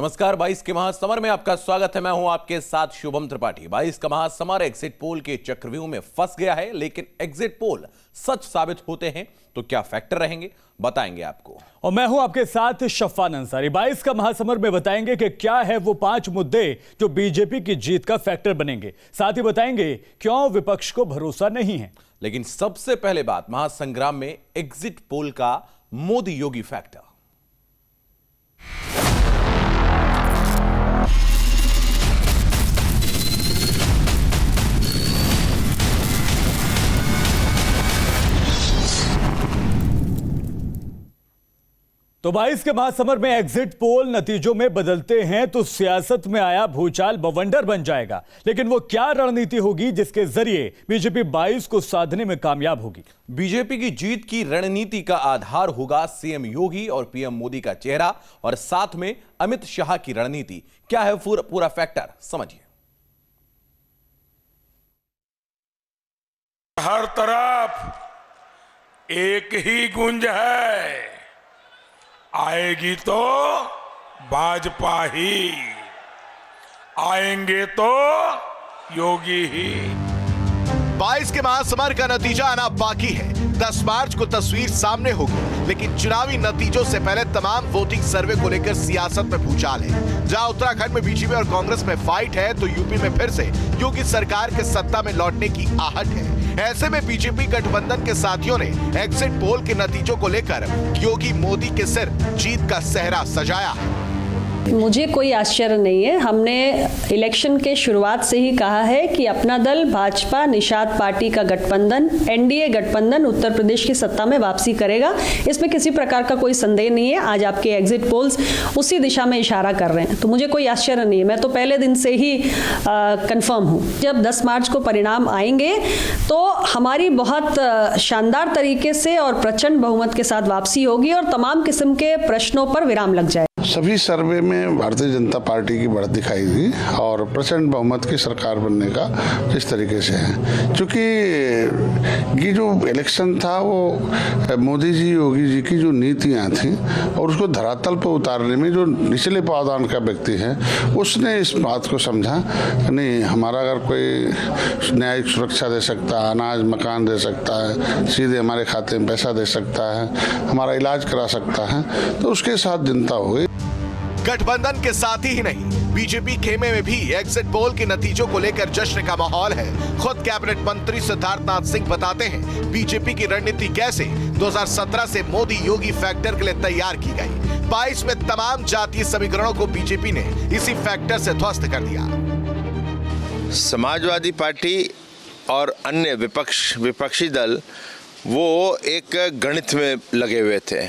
नमस्कार। 22 के महासमर में आपका स्वागत है। मैं हूं आपके साथ शुभम त्रिपाठी। 22 का महासमर एग्जिट पोल के चक्रव्यूह में फंस गया है, लेकिन एग्जिट पोल सच साबित होते हैं तो क्या फैक्टर रहेंगे, बताएंगे आपको। और मैं हूं आपके साथ शफ़ान अंसारी। 22 का महासमर में बताएंगे कि क्या है वो 5 मुद्दे जो बीजेपी की जीत का फैक्टर बनेंगे। साथ ही बताएंगे क्यों विपक्ष को भरोसा नहीं है। लेकिन सबसे पहले बात महासंग्राम में एग्जिट पोल का मोदी योगी फैक्टर। तो 22 के महासमर में एग्जिट पोल नतीजों में बदलते हैं तो सियासत में आया भूचाल बवंडर बन जाएगा। लेकिन वो क्या रणनीति होगी जिसके जरिए बीजेपी 22 को साधने में कामयाब होगी। बीजेपी की जीत की रणनीति का आधार होगा सीएम योगी और पीएम मोदी का चेहरा और साथ में अमित शाह की रणनीति। क्या है पूरा फैक्टर, समझिए। हर तरफ एक ही गूंज है, आएगी तो भाजपा ही, आएंगे तो योगी ही। 22 के महासमर का नतीजा आना बाकी है। 10 मार्च को तस्वीर सामने होगी, लेकिन चुनावी नतीजों से पहले तमाम वोटिंग सर्वे को लेकर सियासत में भूचाल है। जहां उत्तराखंड में बीजेपी और कांग्रेस में फाइट है, तो यूपी में फिर से योगी सरकार के सत्ता में लौटने की आहट है। ऐसे में बीजेपी गठबंधन के साथियों ने एग्जिट पोल के नतीजों को लेकर योगी मोदी के सिर जीत का सेहरा सजाया है। मुझे कोई आश्चर्य नहीं है। हमने इलेक्शन के शुरुआत से ही कहा है कि अपना दल भाजपा निषाद पार्टी का गठबंधन, एनडीए गठबंधन उत्तर प्रदेश की सत्ता में वापसी करेगा। इसमें किसी प्रकार का कोई संदेह नहीं है। आज आपके एग्जिट पोल्स उसी दिशा में इशारा कर रहे हैं, तो मुझे कोई आश्चर्य नहीं है। मैं तो पहले दिन से ही कंफर्म हूँ। जब 10 मार्च को परिणाम आएंगे तो हमारी बहुत शानदार तरीके से और प्रचंड बहुमत के साथ वापसी होगी और तमाम किस्म के प्रश्नों पर विराम लग जाए। सभी सर्वे में भारतीय जनता पार्टी की बढ़त दिखाई दी और प्रचंड बहुमत की सरकार बनने का जिस तरीके से है, क्योंकि ये जो इलेक्शन था वो मोदी जी योगी जी की जो नीतियां थी और उसको धरातल पर उतारने में जो निचले पावदान का व्यक्ति है उसने इस बात को समझा नहीं, हमारा अगर कोई न्यायिक सुरक्षा दे सकता है, अनाज मकान दे सकता है, सीधे हमारे खाते में पैसा दे सकता है, हमारा इलाज करा सकता है, तो उसके साथ जनता हो गई। गठबंधन के साथ ही नहीं, बीजेपी खेमे में भी एग्जिट पोल के नतीजों को लेकर जश्न का माहौल है। खुद कैबिनेट मंत्री सिद्धार्थनाथ सिंह बताते हैं बीजेपी की रणनीति कैसे 2017 से मोदी योगी फैक्टर के लिए तैयार की गई। 22 में तमाम जातीय समीकरणों को बीजेपी ने इसी फैक्टर से ध्वस्त कर दिया। समाजवादी पार्टी और अन्य विपक्षी दल वो एक गणित में लगे हुए थे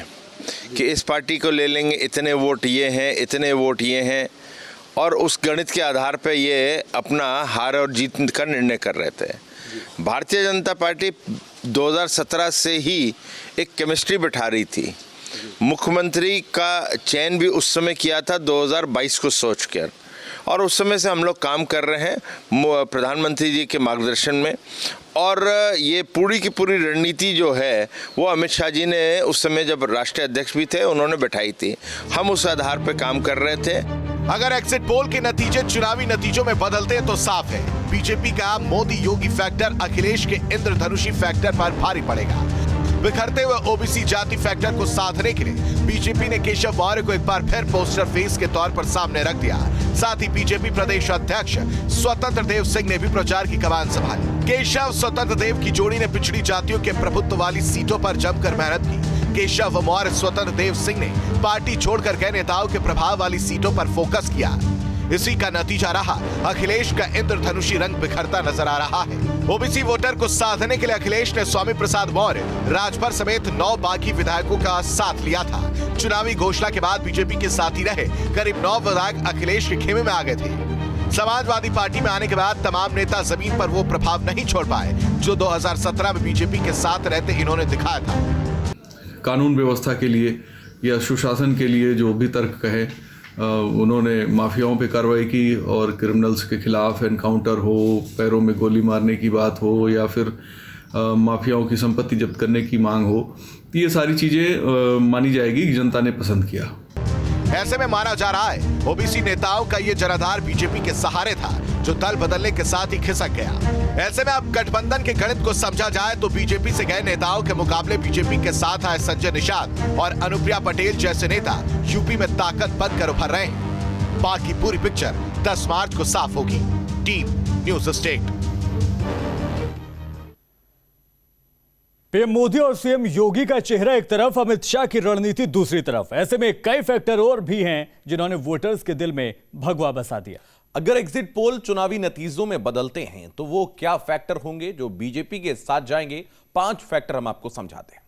कि इस पार्टी को ले लेंगे, इतने वोट ये हैं, इतने वोट ये हैं, और उस गणित के आधार पे ये अपना हार और जीत का निर्णय कर रहे थे। भारतीय जनता पार्टी 2017 से ही एक केमिस्ट्री बिठा रही थी। मुख्यमंत्री का चयन भी उस समय किया था 2022 को सोचकर, और उस समय से हम लोग काम कर रहे हैं प्रधानमंत्री जी के मार्गदर्शन में। और ये पूरी की पूरी रणनीति जो है वो अमित शाह जी ने उस समय जब राष्ट्रीय अध्यक्ष भी थे उन्होंने बैठाई थी। हम उस आधार पर काम कर रहे थे। अगर एग्जिट पोल के नतीजे चुनावी नतीजों में बदलते तो साफ है बीजेपी का मोदी योगी फैक्टर अखिलेश के इंद्रधनुषी फैक्टर पर भारी पड़ेगा। बिखरते हुए ओबीसी जाति फैक्टर को साधने के लिए बीजेपी ने केशव मौर्य को एक बार फिर पोस्टर फेस के तौर पर सामने रख दिया। साथ ही बीजेपी प्रदेश अध्यक्ष स्वतंत्र देव सिंह ने भी प्रचार की कमान संभाली। केशव स्वतंत्र देव की जोड़ी ने पिछड़ी जातियों के प्रभुत्व वाली सीटों पर जमकर मेहनत की। केशव मौर्य स्वतंत्र देव सिंह ने पार्टी छोड़कर गए नेताओं के प्रभाव वाली सीटों पर फोकस किया। इसी का नतीजा रहा अखिलेश का इंद्रधनुषी रंग बिखरता नजर आ रहा है। ओबीसी वोटर को साधने के लिए अखिलेश ने स्वामी प्रसाद मौर्य, राजभर समेत 9 बागी विधायकों का साथ लिया था। चुनावी घोषणा के बाद बीजेपी के साथी रहे करीब 9 विधायक अखिलेश के खेमे में आ गए थे। समाजवादी पार्टी में आने के बाद तमाम नेता जमीन पर वो प्रभाव नहीं छोड़ पाए जो 2017 में बीजेपी के साथ रहते इन्होंने दिखाया था। कानून व्यवस्था के लिए या सुशासन के लिए जो भी तर्क कहे, उन्होंने माफियाओं पे कार्रवाई की और क्रिमिनल्स के खिलाफ एनकाउंटर हो, पैरों में गोली मारने की बात हो या फिर माफियाओं की संपत्ति जब्त करने की मांग हो, ये सारी चीज़ें मानी जाएगी कि जनता ने पसंद किया। ऐसे में माना जा रहा है ओबीसी नेताओं का ये जनाधार बीजेपी के सहारे था, जो दल बदलने के साथ ही खिसक गया। ऐसे में अब गठबंधन के गणित को समझा जाए तो बीजेपी से गए नेताओं के मुकाबले बीजेपी के साथ आए संजय निषाद और अनुप्रिया पटेल जैसे नेता यूपी में ताकत बनकर उभर रहे हैं। बाकी पूरी पिक्चर 10 मार्च को साफ होगी। Team news state. PM Modi और सीएम योगी का चेहरा एक तरफ, अमित शाह की रणनीति दूसरी तरफ। ऐसे में कई फैक्टर और भी हैं जिन्होंने वोटर्स के दिल में भगवा बसा दिया। अगर एग्जिट पोल चुनावी नतीजों में बदलते हैं तो वो क्या फैक्टर होंगे जो बीजेपी के साथ जाएंगे? 5 फैक्टर हम आपको समझाते हैं।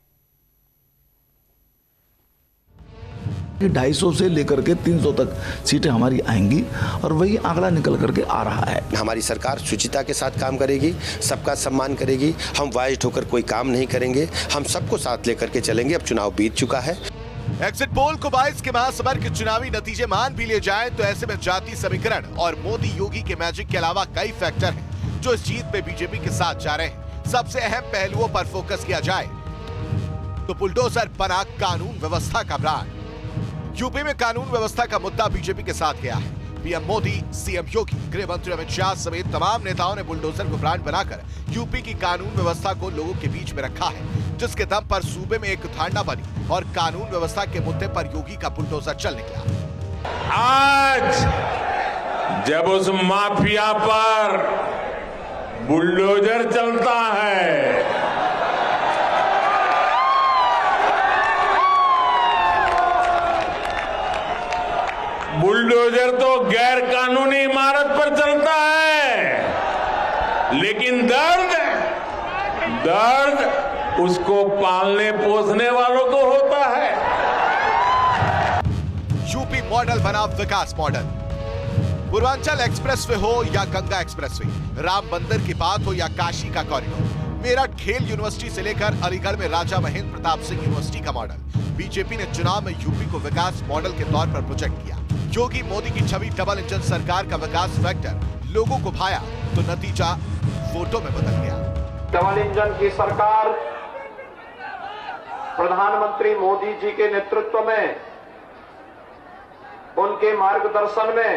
250 से लेकर के 300 तक सीटें हमारी आएंगी और वही आंकड़ा निकल करके आ रहा है। हमारी सरकार शुचिता के साथ काम करेगी, सबका सम्मान करेगी। हम वाइज होकर कोई काम नहीं करेंगे, हम सबको साथ लेकर के चलेंगे। अब चुनाव बीत चुका है। एग्जिट पोल को 22 के महासमर के चुनावी नतीजे मान भी लिए जाएं तो ऐसे में जाति समीकरण और मोदी योगी के मैजिक के अलावा कई फैक्टर हैं जो इस जीत में बीजेपी के साथ जा रहे हैं। सबसे अहम पहलुओं पर फोकस किया जाए तो बुलडोजर बना कानून व्यवस्था का ब्रांड। यूपी में कानून व्यवस्था का मुद्दा बीजेपी के साथ गया है। पीएम मोदी, सीएम योगी, गृह मंत्री अमित शाह समेत तमाम नेताओं ने बुलडोजर को ब्रांड बनाकर यूपी की कानून व्यवस्था को लोगों के बीच में रखा है, जिसके दम पर सूबे में एक धारणा बनी और कानून व्यवस्था के मुद्दे पर योगी का बुलडोजर चल निकला। आज जब उस माफिया पर बुलडोजर चलता है, बुलडोजर तो गैर कानूनी इमारत पर चलता है, लेकिन दर्द उसको पालने पोसने वालों को होता है। यूपी मॉडल बना विकास मॉडल। पूर्वांचल एक्सप्रेसवे हो या गंगा एक्सप्रेसवे, राम बंदर की बात हो या काशी का कॉरिडोर, मेरठ खेल यूनिवर्सिटी से लेकर अलीगढ़ में राजा महेंद्र प्रताप सिंह यूनिवर्सिटी का मॉडल, बीजेपी ने चुनाव में यूपी को विकास मॉडल के तौर पर प्रोजेक्ट किया। योगी मोदी की छवि डबल इंजन सरकार का विकास फैक्टर लोगों को भाया तो नतीजा वोटों में बदल गया। डबल इंजन की सरकार प्रधानमंत्री मोदी जी के नेतृत्व में, उनके मार्गदर्शन में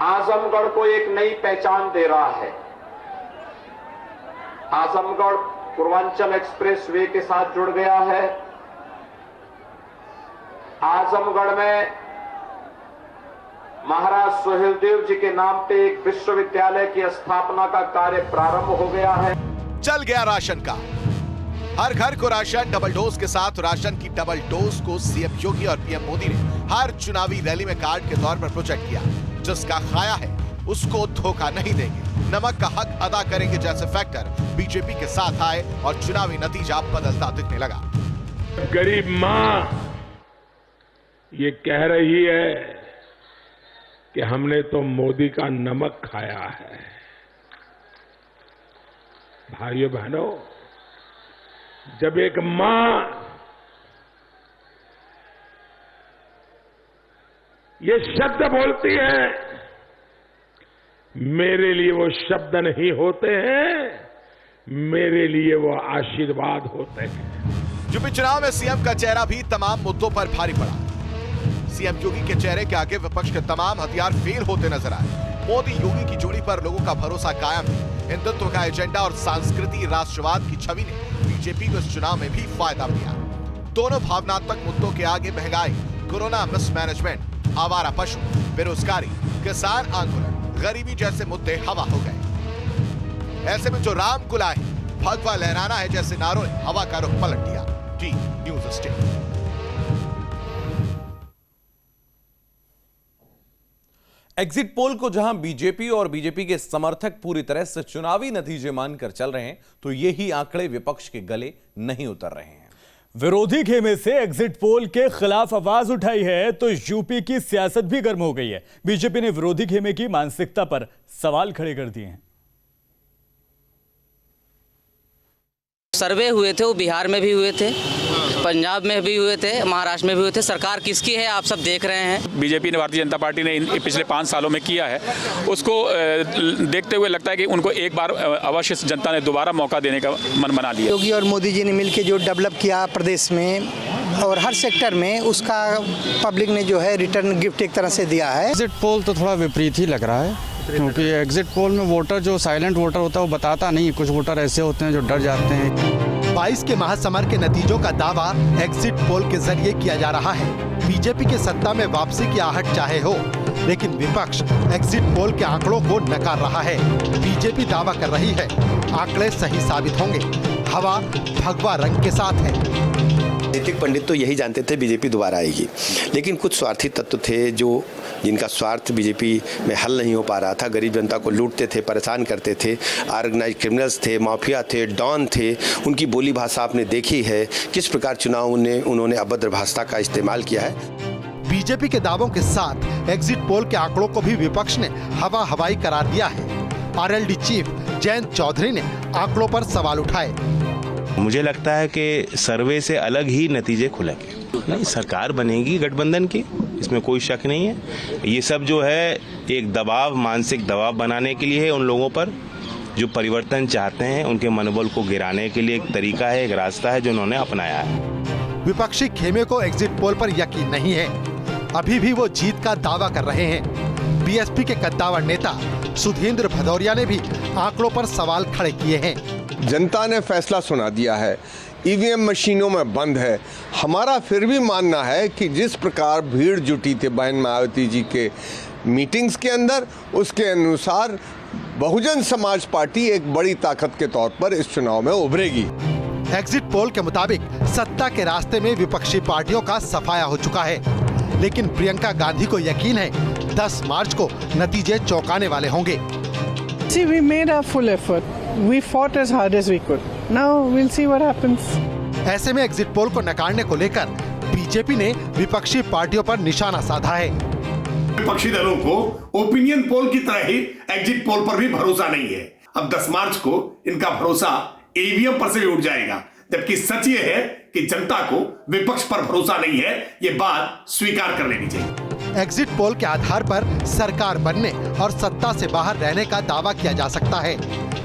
आजमगढ़ को एक नई पहचान दे रहा है। आजमगढ़ पूर्वांचल एक्सप्रेस वे के साथ जुड़ गया है। आजमगढ़ में महाराज सुहेलदेव जी के नाम पे एक विश्वविद्यालय की स्थापना का कार्य प्रारंभ हो गया है। चल गया राशन का, हर घर को राशन डबल डोज के साथ। राशन की डबल डोज को सीएम योगी और पीएम मोदी ने हर चुनावी रैली में कार्ड के तौर पर प्रोजेक्ट किया। जिसका खाया है उसको धोखा नहीं देंगे, नमक का हक अदा करेंगे जैसे फैक्टर बीजेपी के साथ आए और चुनावी नतीजा बदलता दिखने लगा। गरीब मां ये कह रही है कि हमने तो मोदी का नमक खाया है। भाइयों बहनों, जब एक मां ये शब्द बोलती है, मेरे लिए वो शब्द नहीं होते हैं, मेरे लिए वो आशीर्वाद होते हैं। यूपी चुनाव में सीएम का चेहरा भी तमाम मुद्दों पर भारी पड़ा। सीएम योगी के चेहरे के आगे विपक्ष के तमाम हथियार फेल होते नजर आए। मोदी योगी की जोड़ी पर लोगों का भरोसा कायम है। हिंदुत्व का एजेंडा और सांस्कृतिक राष्ट्रवाद की छवि ने बीजेपी को इस चुनाव में भी फायदा दिया। दोनों भावनात्मक मुद्दों के आगे महंगाई, कोरोना मिसमैनेजमेंट, आवारा पशु, बेरोजगारी, किसान आंदोलन, गरीबी जैसे मुद्दे हवा हो गए। ऐसे में जो राम को लाए, भगवा लहराना है जैसे नारों ने हवा का रुख पलट दिया। T news state. Exit poll को जहां बीजेपी और बीजेपी के समर्थक पूरी तरह से चुनावी नतीजे मानकर चल रहे हैं, तो यही आंकड़े विपक्ष के गले नहीं उतर रहे हैं। विरोधी खेमे से एग्जिट पोल के खिलाफ आवाज उठाई है तो यूपी की सियासत भी गर्म हो गई है। बीजेपी ने विरोधी खेमे की मानसिकता पर सवाल खड़े कर दिए हैं। सर्वे हुए थे, वो बिहार में भी हुए थे, पंजाब में भी हुए थे, महाराष्ट्र में भी हुए थे। सरकार किसकी है आप सब देख रहे हैं। बीजेपी ने, भारतीय जनता पार्टी ने पिछले 5 सालों में किया है, उसको देखते हुए लगता है कि उनको एक बार अवश्य जनता ने दोबारा मौका देने का मन बना लिया। योगी और मोदी जी ने मिलकर जो डेवलप किया प्रदेश में, और हर सेक्टर में उसका पब्लिक ने जो है रिटर्न गिफ्ट एक तरह से दिया है। एग्जिट पोल तो थोड़ा विपरीत ही लग रहा है, क्योंकि एग्जिट पोल में वोटर जो साइलेंट वोटर होता है वो बताता नहीं, कुछ वोटर ऐसे होते हैं जो डर जाते हैं। 22 के महासमर के नतीजों का दावा एग्जिट पोल के जरिए किया जा रहा है। बीजेपी के सत्ता में वापसी की आहट चाहे हो, लेकिन विपक्ष एग्जिट पोल के आंकड़ों को नकार रहा है। बीजेपी दावा कर रही है आंकड़े सही साबित होंगे, हवा भगवा रंग के साथ है। राजनीतिक पंडित तो यही जानते थे बीजेपी दोबारा आएगी, लेकिन कुछ स्वार्थी तत्व थे जो जिनका स्वार्थ बीजेपी में हल नहीं हो पा रहा था। गरीब जनता को लूटते थे, परेशान करते थे, ऑर्गेनाइज क्रिमिनल्स थे, माफिया थे, डॉन थे। उनकी बोली भाषा आपने देखी है, किस प्रकार चुनाव में उन्होंने अभद्र भाषा का इस्तेमाल किया है। बीजेपी के दावों के साथ एग्जिट पोल के आंकड़ों को भी विपक्ष ने हवा हवाई करार दिया है। आरएलडी चीफ जयंत चौधरी ने आंकड़ों पर सवाल उठाए। मुझे लगता है कि सर्वे से अलग ही नतीजे खुलेंगे। नहीं, सरकार बनेगी गठबंधन की, इसमें कोई शक नहीं है। ये सब जो है एक दबाव, मानसिक दबाव बनाने के लिए है उन लोगों पर जो परिवर्तन चाहते हैं, उनके मनोबल को गिराने के लिए एक तरीका है, एक रास्ता है जो उन्होंने अपनाया है। विपक्षी खेमे को एग्जिट पोल पर यकीन नहीं है, अभी भी वो जीत का दावा कर रहे हैं। बीएसपी के कद्दावर नेता सुधींद्र भदौरिया ने भी आंकड़ों पर सवाल खड़े किए हैं। जनता ने फैसला सुना दिया है, ईवीएम मशीनों में बंद है। हमारा फिर भी मानना है कि जिस प्रकार भीड़ जुटी थी बहन मायावती जी के मीटिंग्स के अंदर, उसके अनुसार बहुजन समाज पार्टी एक बड़ी ताकत के तौर पर इस चुनाव में उभरेगी। एग्जिट पोल के मुताबिक सत्ता के रास्ते में विपक्षी पार्टियों का सफाया हो चुका है, लेकिन प्रियंका गांधी को यकीन है 10 मार्च को नतीजे चौंकाने वाले होंगे। See, we made a full effort. We fought as hard as we could. Now we'll see what happens. ऐसे में एग्जिट पोल को नकारने को लेकर बीजेपी ने विपक्षी पार्टियों पर निशाना साधा है। विपक्षी दलों को ओपिनियन पोल की तरह ही एग्जिट पोल पर भी भरोसा नहीं है। अब 10 मार्च को इनका भरोसा ईवीएम पर से भी उठ जाएगा, जबकि सच ये है कि जनता को विपक्ष पर भरोसा नहीं है। ये बात स्वीकार कर लेनी चाहिए। एग्जिट पोल के आधार पर सरकार बनने और सत्ता से बाहर रहने का दावा किया जा सकता है,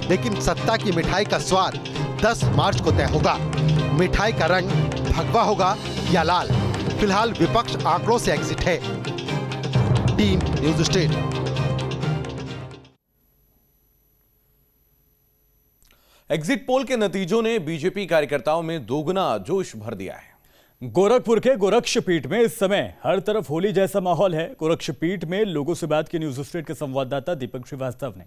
लेकिन सत्ता की मिठाई का स्वाद 10 मार्च को तय होगा। मिठाई का रंग भगवा होगा या लाल, फिलहाल विपक्ष आंकड़ों से एग्जिट है। Team news state. Exit poll के नतीजों ने बीजेपी कार्यकर्ताओं में दोगुना जोश भर दिया है। गोरखपुर के गोरक्षपीठ में इस समय हर तरफ होली जैसा माहौल है। गोरक्षपीठ में लोगों से बात की न्यूज स्टेट के संवाददाता दीपक श्रीवास्तव ने।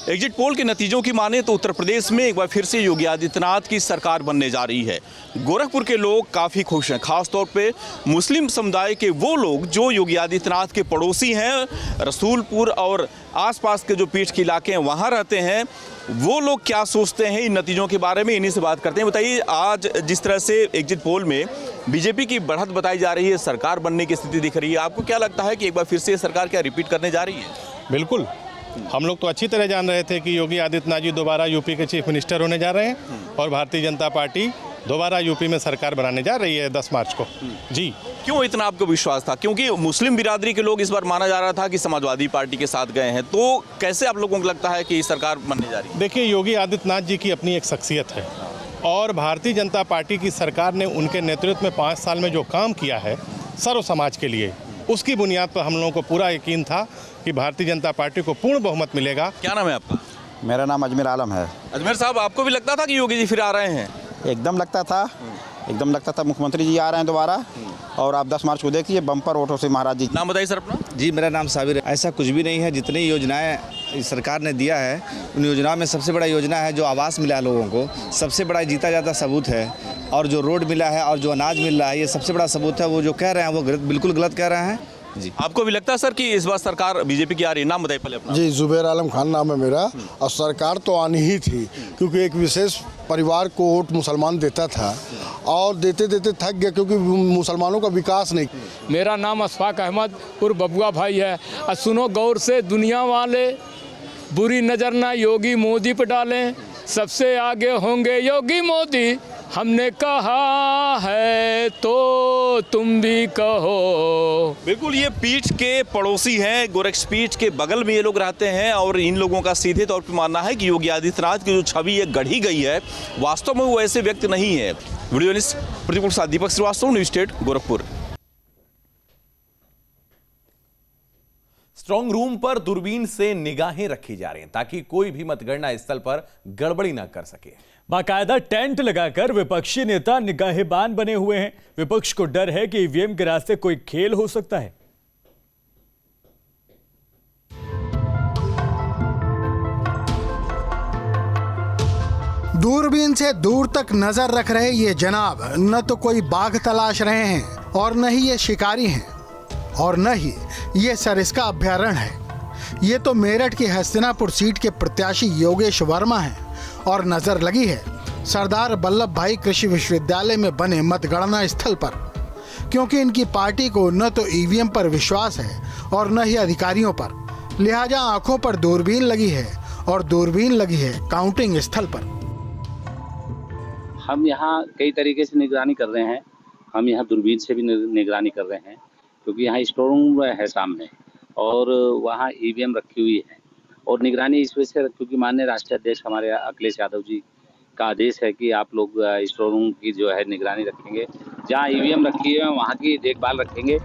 एग्जिट पोल के नतीजों की माने तो उत्तर प्रदेश में एक बार फिर से योगी आदित्यनाथ की सरकार बनने जा रही है। गोरखपुर के लोग काफ़ी खुश हैं, खासतौर पे मुस्लिम समुदाय के वो लोग जो योगी आदित्यनाथ के पड़ोसी हैं, रसूलपुर और आसपास के जो पीठ के इलाके हैं वहाँ रहते हैं। वो लोग क्या सोचते हैं इन नतीजों के बारे में, इन्हीं से बात करते हैं। बताइए, आज जिस तरह से एग्जिट पोल में बीजेपी की बढ़त बताई जा रही है, सरकार बनने की स्थिति दिख रही है, आपको क्या लगता है कि एक बार फिर से सरकार क्या रिपीट करने जा रही है? बिल्कुल, हम लोग तो अच्छी तरह जान रहे थे कि योगी आदित्यनाथ जी दोबारा यूपी के चीफ मिनिस्टर होने जा रहे हैं और भारतीय जनता पार्टी दोबारा यूपी में सरकार बनाने जा रही है 10 मार्च को। जी, क्यों इतना आपको विश्वास था? क्योंकि मुस्लिम बिरादरी के लोग इस बार माना जा रहा था कि समाजवादी पार्टी के साथ गए हैं, तो कैसे आप लोगों को लगता है कि सरकार बनने जा रही है? देखिए, योगी आदित्यनाथ जी की अपनी एक शख्सियत है और भारतीय जनता पार्टी की सरकार ने उनके नेतृत्व में 5 साल में जो काम किया है सर्व समाज के लिए, उसकी बुनियाद पर हम लोगों को पूरा यकीन था कि भारतीय जनता पार्टी को पूर्ण बहुमत मिलेगा। क्या नाम है आपका? मेरा नाम अजमेर आलम है। अजमेर साहब, आपको भी लगता था कि योगी जी फिर आ रहे हैं? एकदम लगता था मुख्यमंत्री जी आ रहे हैं दोबारा, और आप 10 मार्च को देखिए बम्पर वोटों से महाराज जी। नाम बताइए सर अपना। जी, मेरा नाम साबिर है। ऐसा कुछ भी नहीं है, जितनी योजनाएं सरकार ने दिया है उन योजनाओं में सबसे बड़ा योजना है जो आवास मिला लोगों को, सबसे बड़ा जीता जाता सबूत है। और जो रोड मिला है और जो अनाज मिल रहा है, ये सबसे बड़ा सबूत है। वो जो कह रहे हैं वो बिल्कुल गलत कह रहे हैं। जी, आपको भी लगता है सर कि इस बार सरकार बीजेपी की आ रही है? नाम बताइए पहले अपना। जी, जुबैर आलम खान नाम है मेरा। और सरकार तो आनी ही थी, क्योंकि एक विशेष परिवार को वोट मुसलमान देता था और देते देते थक गया, क्योंकि मुसलमानों का विकास नहीं। मेरा नाम अशफाक अहमद उर्फ बबुआ भाई है। और सुनो गौर से, दुनिया वाले बुरी नज़र ना योगी मोदी पर डालें, सबसे आगे होंगे योगी मोदी, हमने कहा है तो तुम भी कहो। बिल्कुल, ये पीठ के पड़ोसी हैं, गोरक्षपीठ के बगल में ये लोग रहते हैं और इन लोगों का सीधे तौर पर मानना है कि योगी आदित्यनाथ की जो छवि ये गढ़ी गई है, वास्तव में वो ऐसे व्यक्ति नहीं है। वीडियो जर्नलिस्ट प्रतिकूल साथ Deepak Shrivastava, News State, Gorakhpur. Strong room पर दूरबीन से निगाहें रखी जा रही हैं ताकि कोई भी मतगणना स्थल पर गड़बड़ी न कर सके। बाकायदा टेंट लगाकर विपक्षी नेता निगाहेबान बने हुए हैं। विपक्ष को डर है कि ईवीएम के रास्ते कोई खेल हो सकता है। दूरबीन से दूर तक नजर रख रहे ये जनाब न तो कोई बाघ तलाश रहे हैं और न ही ये शिकारी हैं और न ही ये सरिस्का अभ्यारण्य है। ये तो मेरठ की हस्तिनापुर सीट के प्रत्याशी योगेश वर्मा हैं और नजर लगी है सरदार वल्लभ भाई कृषि विश्वविद्यालय में बने मतगणना स्थल पर, क्योंकि इनकी पार्टी को न तो ईवीएम पर विश्वास है और न ही अधिकारियों पर, लिहाजा आंखों पर दूरबीन लगी है और दूरबीन लगी है काउंटिंग स्थल पर। हम यहाँ कई तरीके से निगरानी कर रहे हैं। हम यहाँ दूरबीन से भी निगरानी कर रहे हैं क्योंकि यहाँ स्टोर रूम है सामने और वहाँ ईवीएम रखी हुई है और निगरानी इस वजह से क्योंकि माननीय राष्ट्रीय अध्यक्ष हमारे अखिलेश यादव जी का आदेश है कि आप लोग स्टोर रूम की जो है निगरानी रखेंगे, जहाँ ईवीएम रखी है वहाँ की देखभाल रखेंगे।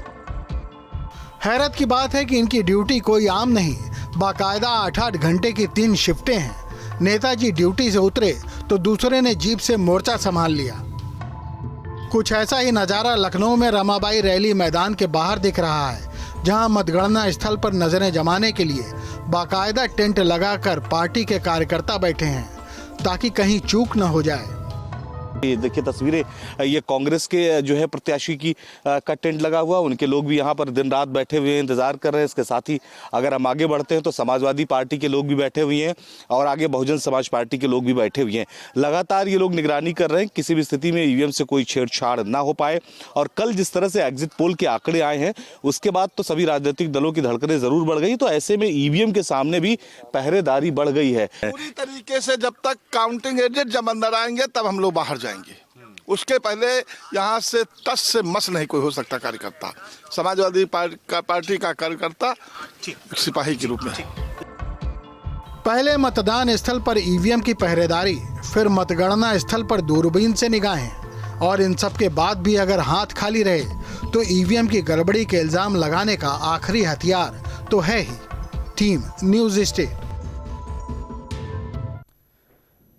हैरत की बात है कि इनकी ड्यूटी कोई आम नहीं, बाकायदा 8-8 घंटे की 3 शिफ्टें हैं। नेताजी ड्यूटी से उतरे तो दूसरे ने जीप से मोर्चा संभाल लिया। कुछ ऐसा ही नज़ारा लखनऊ में रमाबाई रैली मैदान के बाहर दिख रहा है, जहां मतगणना स्थल पर नजरें जमाने के लिए बाकायदा टेंट लगाकर पार्टी के कार्यकर्ता बैठे हैं ताकि कहीं चूक न हो जाए। ये देखिए तस्वीरें, ये कांग्रेस के जो है प्रत्याशी की का टेंट लगा हुआ, उनके लोग भी यहाँ पर दिन रात बैठे हुए हैं, इंतजार कर रहे हैं। इसके साथ ही अगर हम आगे बढ़ते हैं तो समाजवादी पार्टी के लोग भी बैठे हुए हैं और आगे बहुजन समाज पार्टी के लोग भी बैठे हुए हैं। लगातार ये लोग निगरानी कर रहे हैं किसी भी स्थिति में ईवीएम से कोई छेड़छाड़ ना हो पाए। और कल जिस तरह से एग्जिट पोल के आंकड़े आए हैं उसके बाद तो सभी राजनीतिक दलों की धड़कनें जरूर बढ़ गई, तो ऐसे में ईवीएम के सामने भी पहरेदारी बढ़ गई है। पूरी तरीके से जब तक काउंटिंग एजेंट जब अंदर आएंगे तब हम लोग बाहर जाएंगे, उसके पहले यहाँ से टस से मस नहीं कोई हो सकता कार्यकर्ता। समाजवादी पार्टी का कार्यकर्ता सिपाही के रूप में। पहले मतदान स्थल पर ईवीएम की पहरेदारी, फिर मतगणना स्थल पर दूरबीन से निगाहें, और इन सब के बाद भी अगर हाथ खाली रहे तो ईवीएम की गड़बड़ी के इल्जाम लगाने का आखिरी हथियार तो है ही टीम न्यूज़ स्टेट।